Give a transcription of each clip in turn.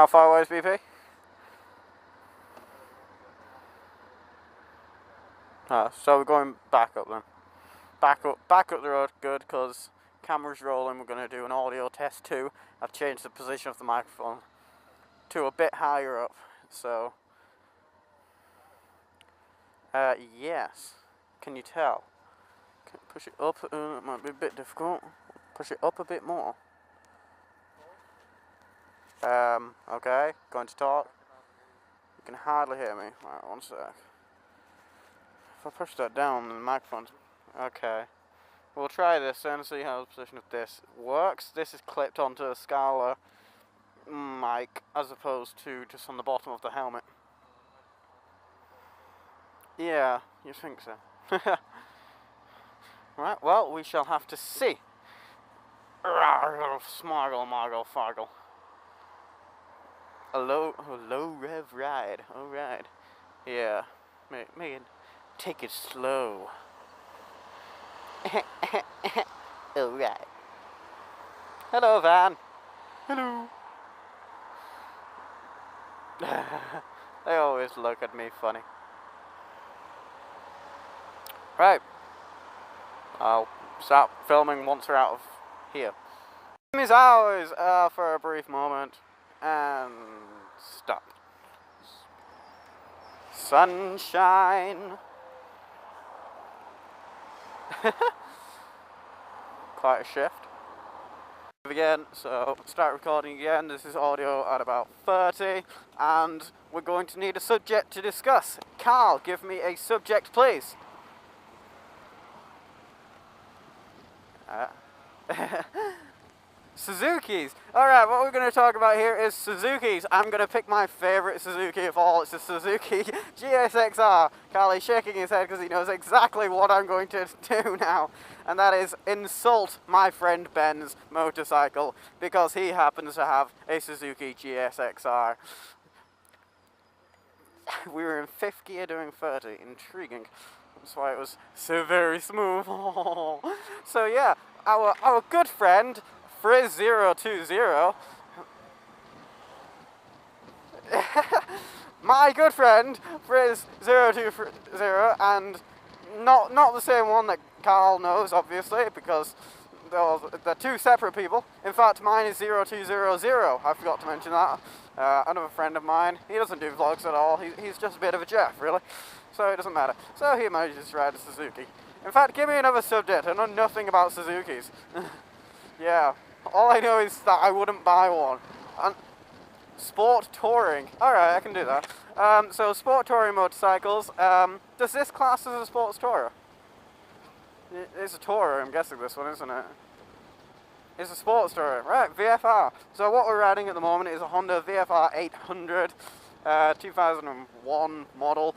How far away is BP? So we're going back up then. Back up the road, good, because camera's rolling. We're going to do an audio test too. I've changed the position of the microphone to a bit higher up, so yes. Can you tell? Push it up, it might be a bit difficult. Push it up a bit more. Okay, going to talk. You can hardly hear me. Right, one sec. If I push that down, the microphone's... Okay. We'll try this and see how the position of this works. This is clipped onto a Scala mic as opposed to just on the bottom of the helmet. Yeah, you think so. Right, well, we shall have to see. Smoggle, moggle, foggle. A low rev ride. Alright. Yeah. Megan, take it slow. Alright. Hello, Van. Hello. They always look at me funny. Right. I'll stop filming once we're out of here. Time is ours for a brief moment. And stop. Sunshine. Quite a shift. Again, so start recording again. This is audio at about 30, and we're going to need a subject to discuss. Carl, give me a subject, please. Suzuki's. Alright, what we're going to talk about here is Suzuki's. I'm going to pick my favourite Suzuki of all. It's the Suzuki GSXR. Carly's shaking his head because he knows exactly what I'm going to do now. And that is insult my friend Ben's motorcycle because he happens to have a Suzuki GSXR. We were in 5th gear doing 30. Intriguing. That's why it was so very smooth. So yeah, our good friend Frizz020, my good friend Frizz020, and not the same one that Carl knows, obviously, because they're two separate people. In fact, mine is 0200. I forgot to mention that. Another friend of mine, he doesn't do vlogs at all. He's just a bit of a Jeff, really. So it doesn't matter. So he might just ride a Suzuki. In fact, give me another subject. I know nothing about Suzukis. Yeah. All I know is that I wouldn't buy one. And sport touring. Alright, I can do that. So sport touring motorcycles. Does this class as a sports tourer? It's a tourer, I'm guessing this one, isn't it? It's a sports tourer. Right, VFR. So what we're riding at the moment is a Honda VFR 800, 2001 model.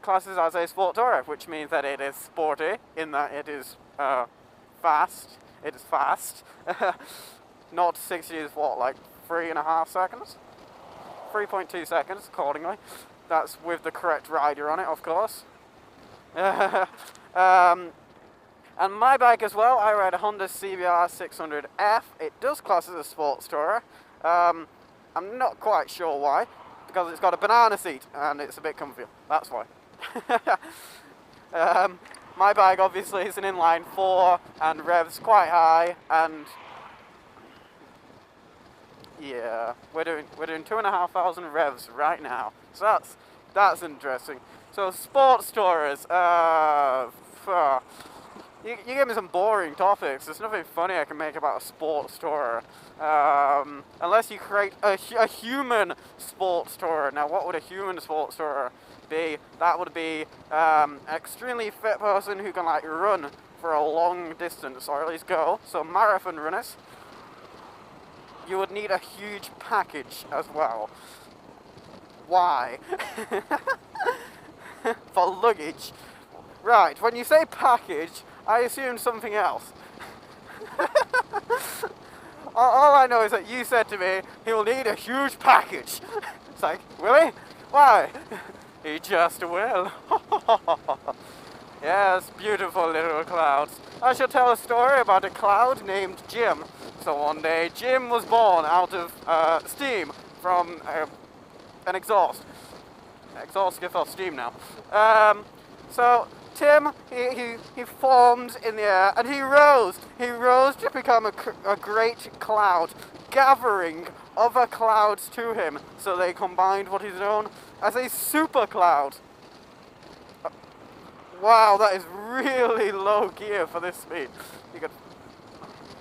Classes as a sport tourer, which means that it is sporty, in that it is fast. It is fast. 0 to 60 is what, like 3.5 seconds? 3.2 seconds, accordingly. That's with the correct rider on it, of course. And my bike as well, I ride a Honda CBR 600F. It does class as a sports tourer. I'm not quite sure why, because it's got a banana seat and it's a bit comfier. That's why. My bike obviously is an inline 4 and revs quite high, and yeah, we're doing 2,500 revs right now. So that's interesting. So sports tourers, you give me some boring topics. There's nothing funny I can make about a sports tourer. Unless you create a human sports tourer. Now, what would a human sports tourer be? That would be an extremely fit person who can like run for a long distance, or at least go. So marathon runners. You would need a huge package as well. Why? For luggage. Right, when you say package, I assume something else. All I know is that you said to me, he will need a huge package. It's like, will he? Why? He just will. Yes, beautiful little clouds. I shall tell a story about a cloud named Jim. So one day, Jim was born out of steam from an exhaust. Exhaust gives off steam now. So Tim, he formed in the air and he rose. He rose to become a great cloud, gathering other clouds to him. So they combined what is known as a super cloud. Wow, that is really low gear for this speed.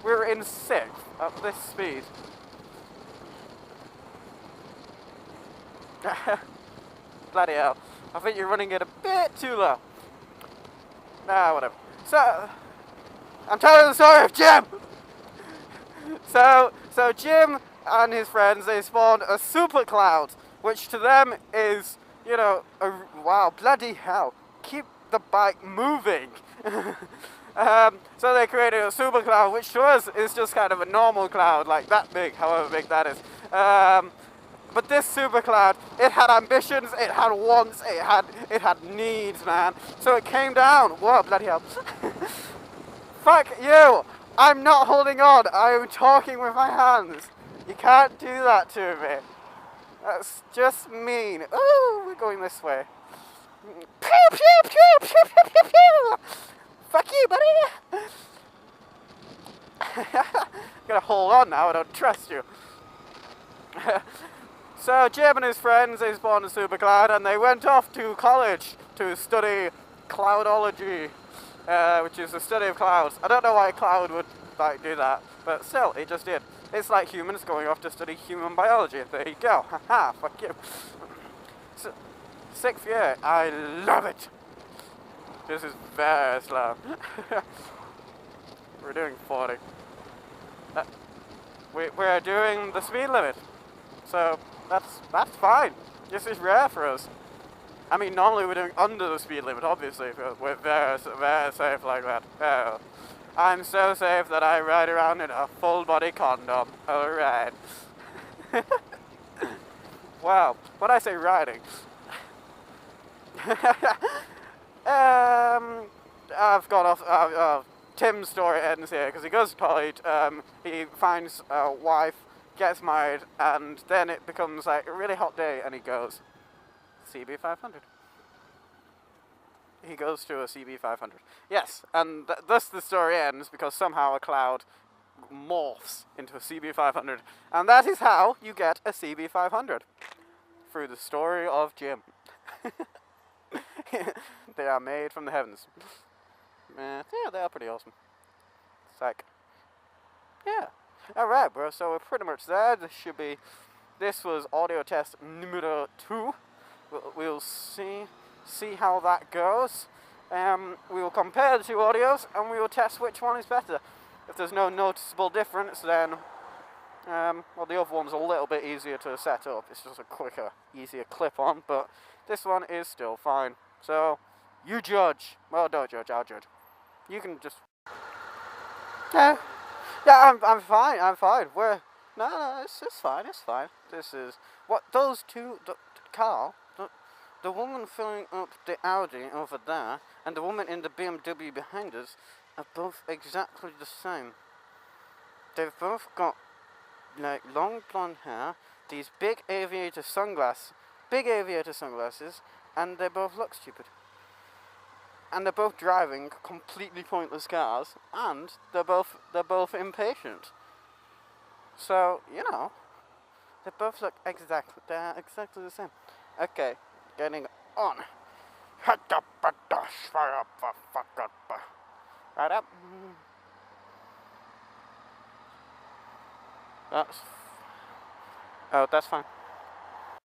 We're in 6th at this speed. Bloody hell. I think you're running it a bit too low. Nah, whatever. So, I'm telling the story of Jim! So Jim and his friends, they spawned a super cloud, which to them is, you know, wow, bloody hell. Keep the bike moving. So they created a super cloud, which to us is just kind of a normal cloud, like that big, however big that is. But this super cloud, it had ambitions, it had wants, it had needs, man. So it came down. Whoa, bloody hell. Fuck you! I'm not holding on, I'm talking with my hands. You can't do that to me. That's just mean. Ooh, we're going this way. Pew, pew, pew, pew, pew, pew, pew. Fuck you, buddy! Gotta hold on now, I don't trust you. So Jim and his friends, they spawned a super cloud and they went off to college to study cloudology, which is the study of clouds. I don't know why a cloud would like do that, but still, it just did. It's like humans going off to study human biology. There you go. Haha, fuck you. So, 6th year, I love it. This is very slow. We're doing 40. We're doing the speed limit. So that's fine. This is rare for us. I mean, normally we're doing under the speed limit, obviously, because we're very, very safe like that. Oh, I'm so safe that I ride around in a full body condom. Alright. Wow, when I say riding. I've gone off. Tim's story ends here because he goes to college. He finds a wife, gets married, and then it becomes like a really hot day, and he goes CB500. He goes to a CB500. Yes, and thus the story ends because somehow a cloud morphs into a CB500, and that is how you get a CB500 through the story of Jim. They are made from the heavens. Yeah, they are pretty awesome. It's like, yeah. Alright, bro, so we're pretty much there. This was audio test numero 2. We'll see how that goes. We will compare the two audios, and we will test which one is better. If there's no noticeable difference, then, well, the other one's a little bit easier to set up. It's just a quicker, easier clip-on, but this one is still fine. So, you judge. Well, don't judge, I'll judge. You can just... Yeah, I'm fine, No, it's fine. This is... What, those two... Carl, the woman filling up the Audi over there, and the woman in the BMW behind us, are both exactly the same. They've both got, like, long blonde hair, these big aviator sunglasses, and they both look stupid. And they're both driving completely pointless cars, and they're both impatient. So, you know, they both look exactly the same. Okay, getting on. Right up. That's fine.